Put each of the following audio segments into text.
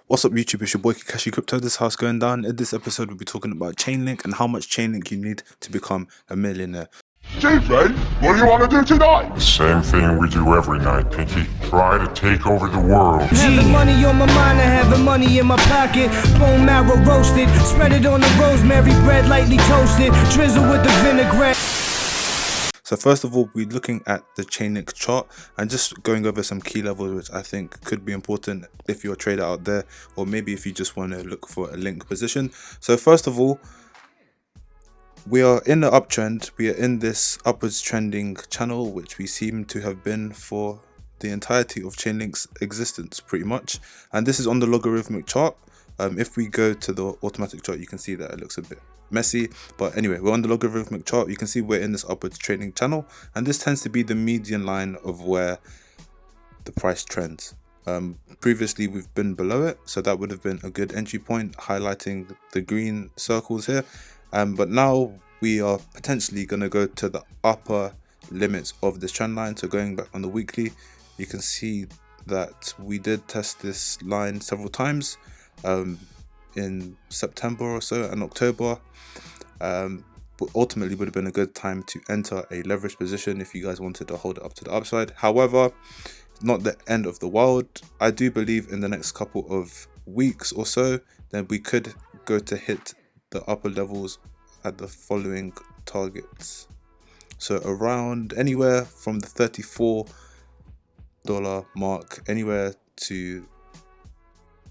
What's up, YouTube? It's your boy Kakashi Crypto. This is how it's going down. In this episode, we'll be talking about Chainlink and how much Chainlink you need to become a millionaire. Stephen, what do you want to do tonight? The same thing we do every night, Pinky. Try to take over the world. Having money on my mind, I having money in my pocket. Bone marrow roasted, spread it on the rosemary bread, lightly toasted, drizzle with the vinaigrette. So first of all, we're looking at the Chainlink chart and just going over some key levels which I think could be important if you're a trader out there, or maybe if you just want to look for a link position. So first of all, we are in the uptrend. We are in this upwards trending channel, which we seem to have been for the entirety of Chainlink's existence pretty much. And this is on the logarithmic chart. If we go to the automatic chart, you can see that it looks a bit messy, but anyway, we're on the logarithmic chart. You can see we're in this upwards trading channel, and this tends to be the median line of where the price trends. Previously we've been below it, so that would have been a good entry point, highlighting the green circles here. But now we are potentially going to go to the upper limits of this trend line. So going back on the weekly, you can see that we did test this line several times in September or so and October. But ultimately would have been a good time to enter a leverage position if you guys wanted to hold it up to the upside. However, not the end of the world. I do believe in the next couple of weeks or so, then we could go to hit the upper levels at the following targets. So around anywhere from the $34 mark, anywhere to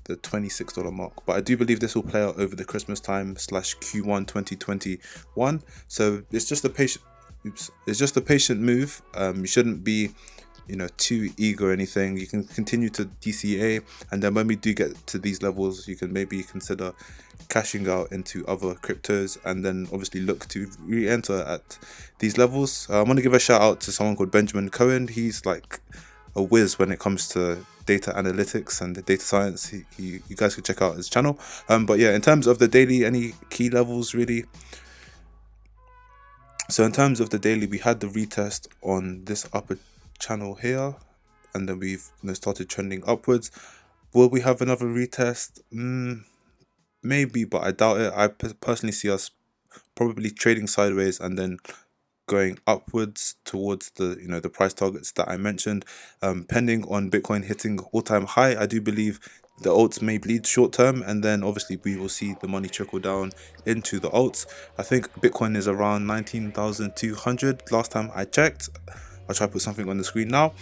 the $26 mark. But I do believe this will play out over the Christmas time / Q1 2021. So it's just a patient move. You shouldn't be, too eager or anything. You can continue to DCA, and then when we do get to these levels, you can maybe consider cashing out into other cryptos, and then obviously look to re-enter at these levels. I want to give a shout out to someone called Benjamin Cohen. He's like a whiz when it comes to data analytics and the data science. You guys could check out his channel. But yeah, in terms of the daily, any key levels really. So in terms of the daily, we had the retest on this upper channel here, and then we've started trending upwards. Will we have another retest? Maybe, but I doubt it. I personally see us probably trading sideways and then going upwards towards the the price targets that I mentioned. Pending on Bitcoin hitting all-time high, I do believe the alts may bleed short term, and then obviously we will see the money trickle down into the alts. I think Bitcoin is around 19,200 last time I checked. I'll try to put something on the screen now.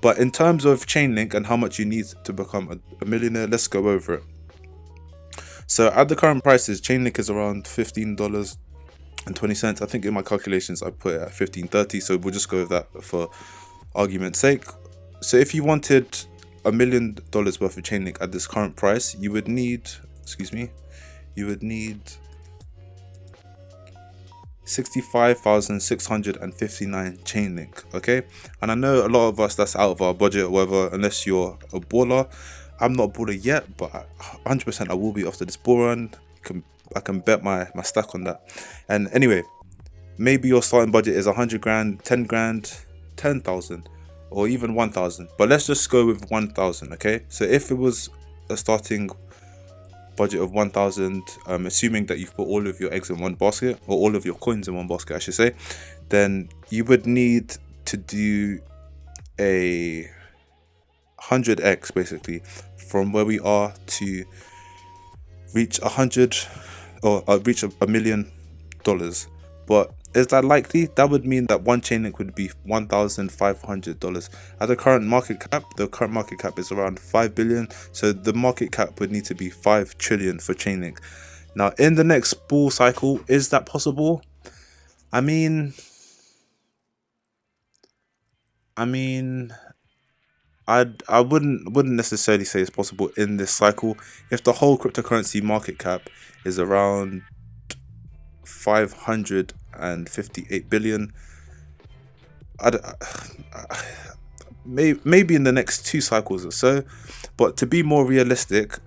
But in terms of Chainlink and how much you need to become a millionaire, let's go over it. So at the current prices, Chainlink is around $15.20. I think in my calculations I put it at $15.30, so we'll just go with that for argument's sake. So if you wanted $1 million worth of Chainlink at this current price, you would need 65,659 Chainlink. Okay, and I know a lot of us, that's out of our budget or whatever, unless you're a baller. I'm not a baller yet, but 100% I will be after this bull run. I can bet my stack on that. And anyway, maybe your starting budget is 100 grand, 10 grand, 10,000, or even 1,000. But let's just go with 1,000. Okay, so if it was a starting budget of 1,000, assuming that you've put all of your eggs in one basket, or all of your coins in one basket I should say, then you would need to do a 100x basically from where we are to reach 100 or reach $1 million. But is that likely? That would mean that one Chainlink would be $1,500. At the current market cap, is around 5 billion. So the market cap would need to be 5 trillion for Chainlink. Now, in the next bull cycle, is that possible? I mean, I wouldn't necessarily say it's possible in this cycle. If the whole cryptocurrency market cap is around 558 billion, maybe in the next 2 cycles or so. But to be more realistic,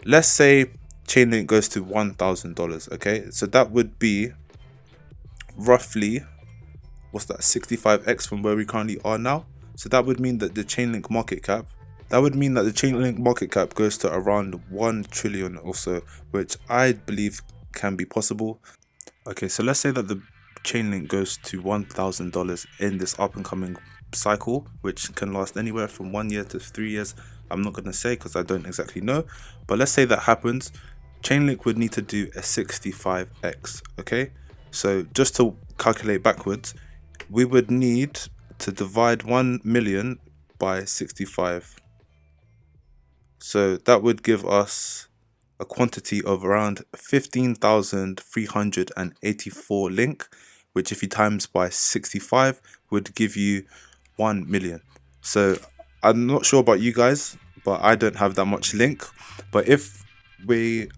let's say Chainlink goes to $1,000. Okay, so that would be roughly, what's that, 65x from where we currently are now. So that would mean that the Chainlink market cap that would mean that the Chainlink market cap goes to around 1 trillion or so, which I believe can be possible. Okay, so let's say that the Chainlink goes to $1,000 in this up and coming cycle, which can last anywhere from 1 year to 3 years. I'm not going to say because I don't exactly know, but let's say that happens. Chainlink would need to do a 65x. Okay, so just to calculate backwards, we would need to divide 1 million by 65. So that would give us a quantity of around 15,384 link, which if you times by 65 would give you 1 million. So I'm not sure about you guys, but I don't have that much link. But if we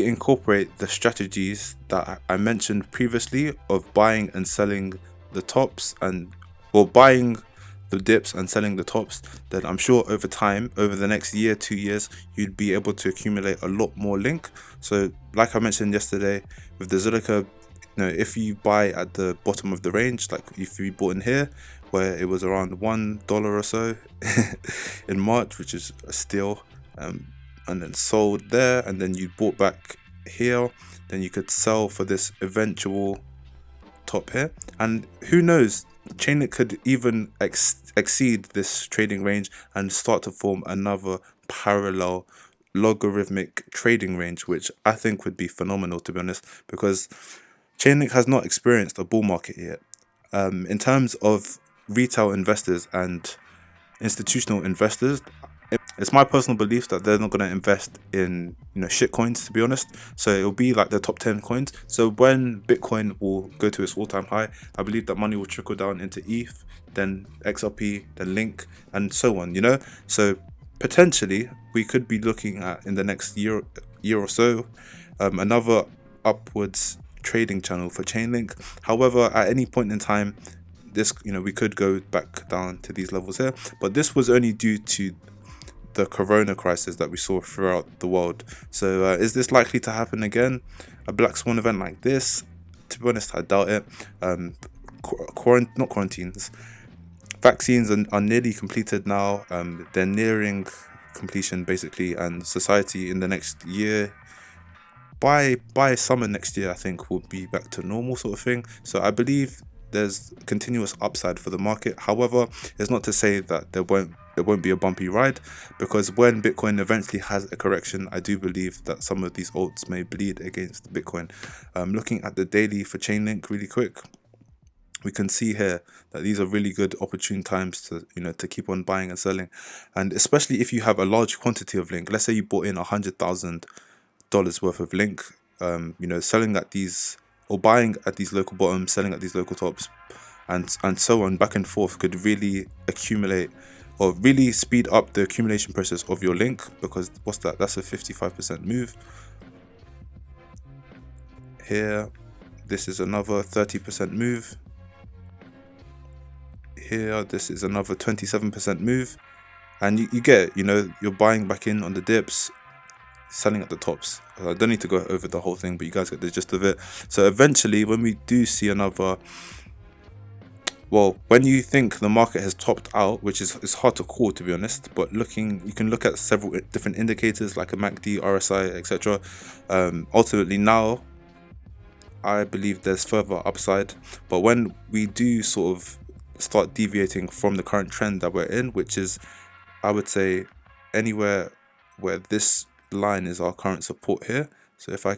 incorporate the strategies that I mentioned previously of buying and selling the tops or buying the dips and selling the tops, then I'm sure over time, over the next year, 2 years, you'd be able to accumulate a lot more link. So like I mentioned yesterday with the Zulika, if you buy at the bottom of the range, like if you bought in here where it was around $1 or so in March, which is a steal, and then sold there, and then you bought back here, then you could sell for this eventual top here, and who knows, Chainlink could even exceed this trading range and start to form another parallel logarithmic trading range, which I think would be phenomenal, to be honest, because Chainlink has not experienced a bull market yet. In terms of retail investors and institutional investors, it's my personal belief that they're not going to invest in shit coins, to be honest. So it'll be like the top 10 coins. So when Bitcoin will go to its all-time high, I believe that money will trickle down into ETH, then XRP, then Link, and so on. So potentially we could be looking at, in the next year or so, another upwards trading channel for Chainlink. However, at any point in time, this we could go back down to these levels here, but this was only due to the corona crisis that we saw throughout the world. So is this likely to happen again, a black swan event like this? To be honest, I doubt it. Not quarantines, vaccines are nearly completed now. They're nearing completion basically, and society in the next year, by summer next year, I think will be back to normal sort of thing. So I believe there's continuous upside for the market. However, it's not to say that there won't be a bumpy ride, because when Bitcoin eventually has a correction, I do believe that some of these alts may bleed against Bitcoin. Looking at the daily for Chainlink really quick, we can see here that these are really good opportune times to to keep on buying and selling, and especially if you have a large quantity of link. Let's say you bought in $100,000 worth of link, selling at these, or buying at these local bottoms, selling at these local tops, and so on, back and forth, could really accumulate or really speed up the accumulation process of your link. Because what's that? That's a 55% move. Here, this is another 30% move. Here, this is another 27% move, and you get you're buying back in on the dips, selling at the tops. I don't need to go over the whole thing, but you guys get the gist of it. So eventually, when we do see another, well, when you think the market has topped out, which is, it's hard to call, to be honest, but you can look at several different indicators like a MACD, RSI, etc. Ultimately now, I believe there's further upside, but when we do sort of start deviating from the current trend that we're in, which is, I would say, anywhere where this line is our current support here. So if I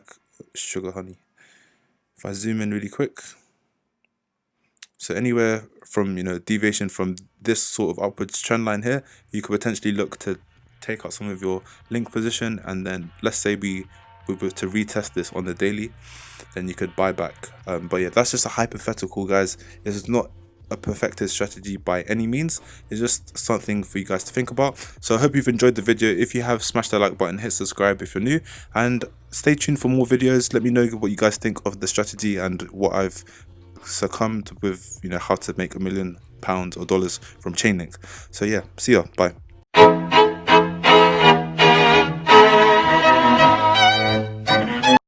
if I zoom in really quick, so anywhere from deviation from this sort of upwards trend line here, you could potentially look to take out some of your link position, and then let's say we were to retest this on the daily, then you could buy back. But yeah, that's just a hypothetical, guys. It's not a perfected strategy by any means. It's just something for you guys to think about. So I hope you've enjoyed the video. If you have, smash that like button, hit subscribe if you're new, and stay tuned for more videos. Let me know what you guys think of the strategy and what I've succumbed with, how to make £1 million or dollars from Chainlink. So yeah, see ya, bye.